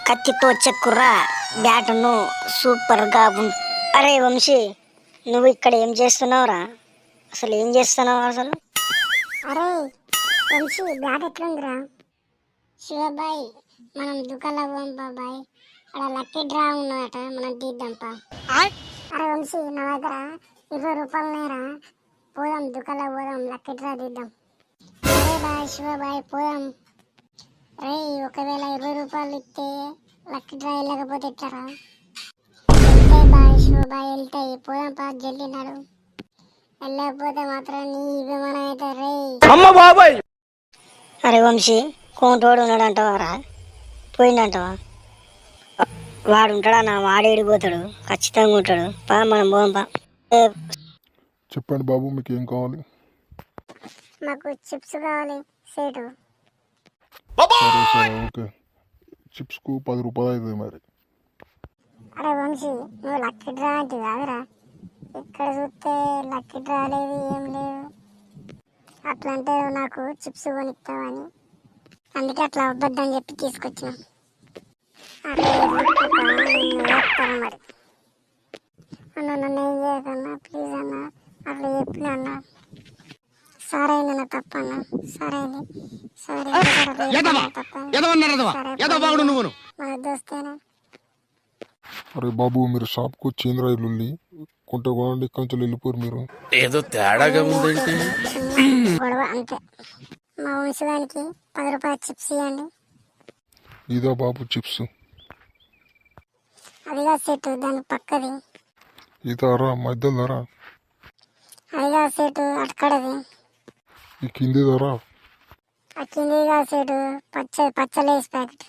కత్తితో చెక్కుర్రా బ్యాటును సూపర్గా అరే వంశీ, నువ్వు ఇక్కడ ఏం చేస్తున్నావురా? అసలు ఏం చేస్తున్నావు అసలు? అరే వంశీ, బ్యాట్ ఎట్లుందిరా? శివబాయ్, మనం దుకాణంలో పోం బాబాయ్. అక్కడ లక్కీ డ్రా ఉన్నదట, మనం తీద్దాంపా. అరే వంశీ, నా దగ్గర 20 రూపాయలు నేరా, పోదాం దుకాణంలో పోదాం, లక్కీ డ్రా తీద్దాం. అరే బాయ్ శివబాయ్, పోదాం. రే, ఒకవేళ 20 రూపాయలు ఇస్తే లక్కీ డ్రా వెళ్ళకపోతే ఎట్లరా? వెళ్తాయి బాయ్ శివబాయ్, వెళ్తాయి, పోదాంపా, జల్దీ నాడు. వెళ్ళకపోతే మాత్రం నీ విమానం అయితే రే. అమ్మ బాబాయ్. అరే వంశీ, కోంటోడు ఉన్నాడంటావారా? పోయిందంటావా? వాడు ఉంటాడా? నా వాడు ఏడిపోతాడు, ఖచ్చితంగా ఉంటాడు. పా మనం పోదాం పా. చెప్పండి బాబు, మీకు ఏం కావాలి? మాకు చిప్స్ కావాలి సేటు. సరే సరే, ఓకే. చిప్స్కు 10 రూపాయలు అవుతుంది మరి. అరే వంశీ, నువ్వు లక్కీ డ్రా అంటే కాదురా, ఇక్కడ చూస్తే లక్కీ డ్రా లేదు, ఏం లేదు. అట్లా అంటే నాకు చిప్స్ కొనిస్తావని, అందుకే అట్లా అబద్ధం చెప్పి తీసుకొచ్చిన. అరే వేస్తాను మరి అన్న, నన్ను ఏం చేయకన్నా ప్లీజ్ అన్న, అట్లా చెప్పిన అన్న. సరే అన్న, తప్పన్న, సరే సరే మన దోస్తేనా. అరే బాబు, మీరు షాప్కి వచ్చిందిరా ఇల్లు కొంటే కొనండి, కొంచెం వెళ్ళిపోరు మీరు. ఏదో తేడాగా ఉందంటే గొడవ అంతే. మా వంశవానికి 10 రూపాయల చిప్స్ ఇవ్వండి. ఇదా బాబు చిప్స్? అదిగా సెట్, దాని పక్కది. ఇదారా మధ్యలో ధరా? అదిగా సెట్, అక్కడది. ఈ కింది ధరా? ఆ కిందిగా సెట్, పచ్చలేసి ప్యాకెట్.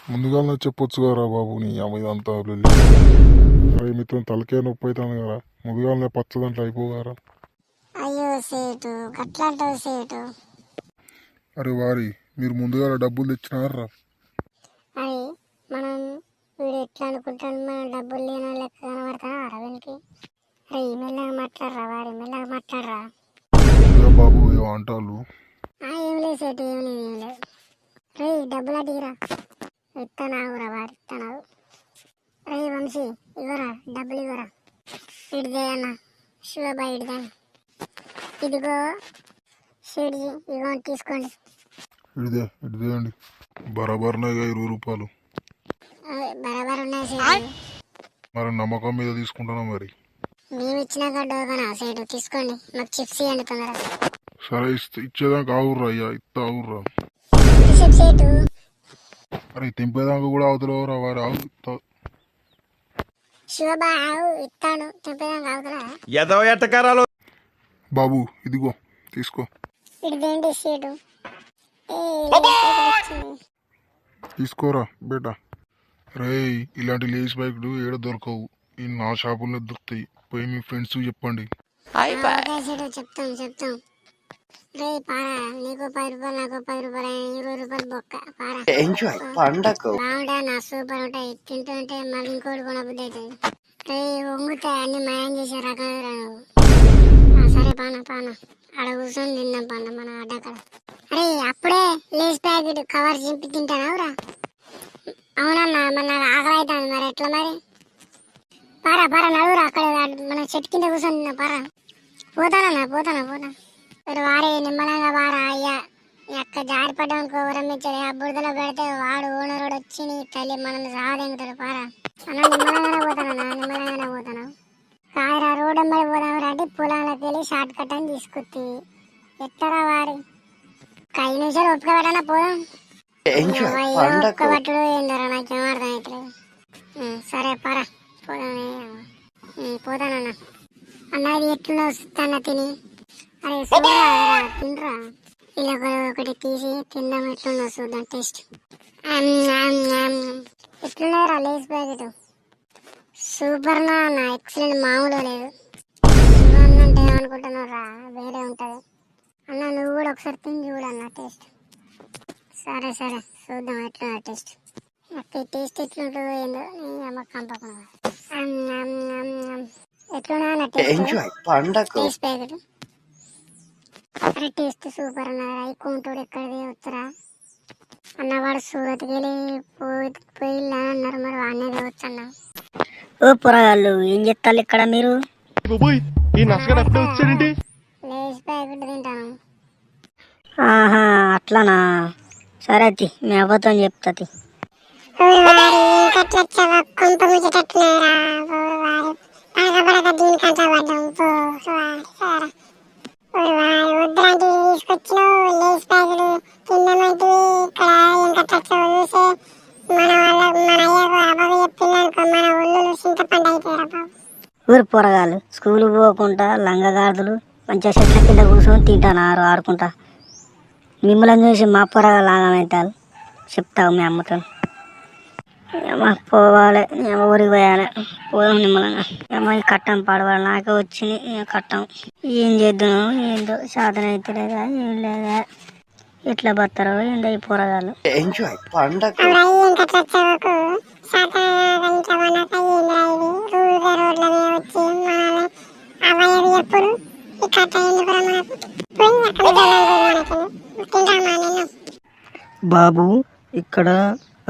ముందుగానే చెప్పొచ్చు కదరా బాబు, నీ అమ్మ ఇదంతా అరే మిత్రం తలకే నొప్పి అవుతాను కదా, ముందుగానే పచ్చదంటే అయిపోగారా. అయ్యో సేటు, గట్లా అంటావు సేటు. అరే వారి, మీరు ముందుగా డబ్బులు తెచ్చినారా? అది మనం వీడు ఎట్లా అనుకుంటాను, మనం డబ్బులు లేని లెక్క కనబడతాను అరవింద్కి. అరే మెల్లగా మాట్లాడరా వారి, మెల్లగా మాట్లాడరా. ఇదా బాబు ఏమో అంటారు? ఏం లేదు సేటు, ఏం లేదు, ఏం లేదు. రే డబ్బులు అడిగిరా, ఇస్తానావురా వారి, ఇస్తానావు. రే వంశీ, ఇవ్వరా డబ్బులు, ఇవ్వరా. ఇడిదే అన్న, శివబాయ్ ఇడిదే. ఇదిగో షేడ్జీ, ఇదిగో తీసుకోండి. ఇడిదే అండి, బరాబర్నాయిగా 20 రూపాయలు. బరాబర్ ఉన్నాయి సేటు. మరి నమ్మకం మీద తీసుకుంటున్నా మరి. మేము ఇచ్చినాక డోకనా సేటు, తీసుకోండి, మాకు చిప్స్ ఇవ్వండి తొందరగా. సరే ఇచ్చేదాకా ఆవుర్రా అయ్యా, ఇస్తా ఆవుర్రా. చిప్స్ సేటు. అరే తెంపేదాకా కూడా అవుతులేవురా వారి, ఆవు. శివబాయ్ ఆవు ఇస్తాడు, తెంపేదాకా అవుతురా. ఏదో ఎట్టకారాలు. బాబు ఇదిగో తీసుకో. ఇదేంటి సేటు? తీసుకోరా బేటా. రేయ్, ఇలాంటి లేస్ బైక్లు ఏడ దొరకవు, ఈ నా షాపుల్లో దొరుకుతాయి, పోయి మీ ఫ్రెండ్స్ చెప్పండి. చెప్తాం. రే పారా, నీకు 10 రూపాయలు, నాకు 10 రూపాయలు, 20 రూపాయలు బొక్క. పారా, బాగుంటాయి నా, సూపర్ ఉంటాయి, తింటుంటే మళ్ళీ ఇంకోటి కొనబుద్ధి అవుతుంది. రే వంగుతే అన్ని మాయం చేసే రకం నువ్వు. సరే పాన ఆడ కూర్చొని తిందాం పాన, మన అడ్డక్కడ. అరే అప్పుడే లేస్ ప్యాకెట్ కవర్ చింపి తింటానవురా? అవునన్నా, మరి నాకు ఆకలి అవుతుంది, మరి ఎట్లా మరి? పారా నడువురా, అక్కడ మన చెట్టు కింద కూర్చొని తిన్నా. పారా, పోతానా. మరి వారే నిమ్మలంగా వారా అయ్యా, నీ అక్క జారిపడ్డానికి ఊరమిచ్చాడు, ఆ బురదలో పెడితే వాడు ఓనరోడు వచ్చి నీ తల్లి మనల్ని సాగదెంగుతాడు. పారా అన్న, నిమ్మలంగానే పోతాను. కాయరా రోడ్డు ఎంబడి పోదాం రండి, పొలాలకు వెళ్ళి షార్ట్ కట్ అని తీసుకొచ్చి ఎట్టరా వారి 5 నిమిషాలు ఒప్పుక పెట్టనా, పోదాం. ఒక్క పట్టుడు ఏందరా, నాకేం అర్థం అవుతలేదు. సరే పరా, పోతానన్నా. అన్నది ఎట్లున్నా వస్తున్నా తిని. అరే తినరా, ఇలా ఒకటి తీసి తిందాం, ఎట్లున్నా చూద్దాం టేస్ట్. ఎట్లున్నారా లేస్ ప్యాకెట్? సూపర్ నా, ఎక్సలెంట్, మామూలు లేదు. అంటే ఏమనుకుంటున్నారా, వేరే ఉంటుంది అన్న. నువ్వు కూడా ఒకసారి తిని చూడన్న టేస్ట్. సరే చూద్దాం ఎట్లా టేస్ట్. టేస్ట్ ఎట్లుంటుందో ఏందో, నీ కంపకుండా ఎట్లున్నా టేస్ట్ ప్యాకెట్. అరే టేస్ట్ సూపర్ అన్నారు, అవి కొంటోడు ఎక్కడిది వచ్చరా. అన్నవాడు సూరత్కి వెళ్ళి పోయిల్లా అన్నారు, మరి వాడినే కావచ్చు అన్న. ఓ పొరగాళ్ళు ఏం చెప్తారు ఇక్కడ మీరు? లేచి ప్యాకెట్ తింటాను. ఆహా అట్లానా, సరే తి మీ అవ్వతో చెప్తాది. కొంత ముచ్చటట్టున్నారా దీనికంతా పడ్డాం. వద్దులాంటి తీసుకొచ్చినావు లేచి ప్యాకెట్ తిన్నామంటే ఇక్కడ ఇంకా చూసే మన అయ్యకు అబ్బాయి చెప్పిందనుకో మన ఒళ్ళు చింతపండు అయిపోయారా బాబు. ఊరు పొరగాళ్ళు స్కూల్ పోకుండా లంగగాడులు మంచిగా చెట్ల కింద కూర్చొని తింటాను ఆడుకుంటా. మిమ్మల్ని చూసి మా పొరగాళ్ళు ఆగమవుతారు. చెప్తావు మీ అమ్మతో. ఏమో పోవాలి, ఏమో ఊరికి పోయాలి, పోదాం నిమ్మలంగా. ఏమో ఈ కట్టం పడవాలి, నాకే వచ్చింది కట్టం. ఏం చేద్దాం ఏందో సాధన అయితే లేదా ఏం లేదా, ఎట్లా బతారో ఏందో ఈ పొరగాళ్ళు. బాబు ఇక్కడ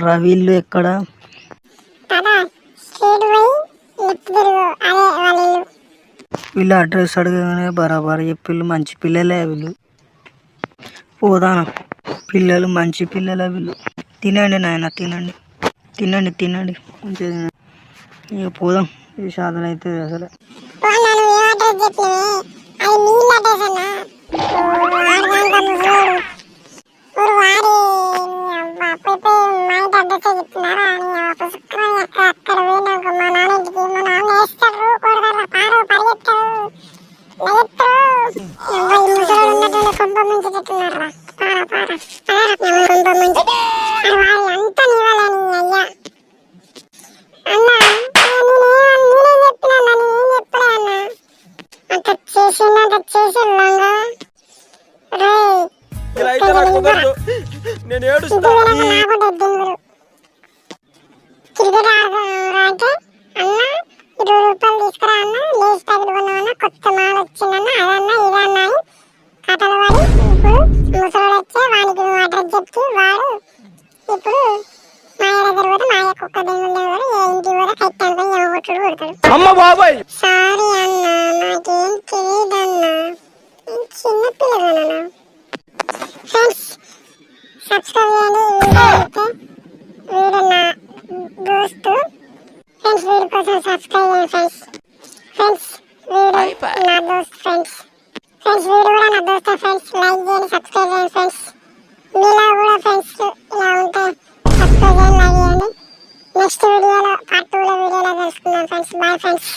రవిల్లు ఎక్కడ? వీళ్ళ అడ్రస్ అడగగానే బరాబర్ చెప్పిళ్ళు, మంచి పిల్లలే వీళ్ళు. పోదాను, పిల్లలు మంచి పిల్లలే వీళ్ళు. తినండి నాయన తినండి తినండి తినండి మంచిగా తినండి. ఇక పోదాం, ఈ సాధన అయితే అసలు. నేను ఏడుస్తా. క్రికెట్ ఆడుతుంటే అన్న 20 రూపాయలు తీసుకురా అన్న, లేచి ప్యాకెట్ కొన్నామన్నా, కొత్త మాల్ వచ్చిందన్న, అదన్నా ఇదన్నా అని కథలు పడి ఇప్పుడు ముసలోడు వచ్చే వానికి నువ్వు అడ్రస్ చెప్తే వాడు ఇప్పుడు మాయ దగ్గర పోతే మాయ కుక్క దెంగులు దెంగులు ఏ ఇంటికి పోతే కట్టాను ఏమో కొట్టుడు కొడతాడు. అమ్మ బాబాయ్ సారీ అన్న, నాకేం తెలియదన్నా, నేను చిన్న పిల్లగానన్నా. ఫ్రెండ్స్ సబ్స్క్రైబ్ చేయండి. వీడు నా దోస్తు ఫ్రెండ్స్, వీడి కోసం సబ్స్క్రైబ్ చేయండి ఫ్రెండ్స్. ఫ్రెండ్స్ వీడు నా దోస్తు ఫ్రెండ్స్. ఫ్రెండ్స్ వీడు కూడా నా దోస్తు ఫ్రెండ్స్. లైక్ చేయండి, సబ్స్క్రైబ్ చేయండి ఫ్రెండ్స్. మీలా కూడా ఫ్రెండ్స్ ఇలా ఉంటే సబ్స్క్రైబ్ చేయండి, లైక్ చేయండి. నెక్స్ట్ వీడియోలో పార్ట్ 2లో వీడియోలో తెలుసుకుందాం ఫ్రెండ్స్. Bye friends.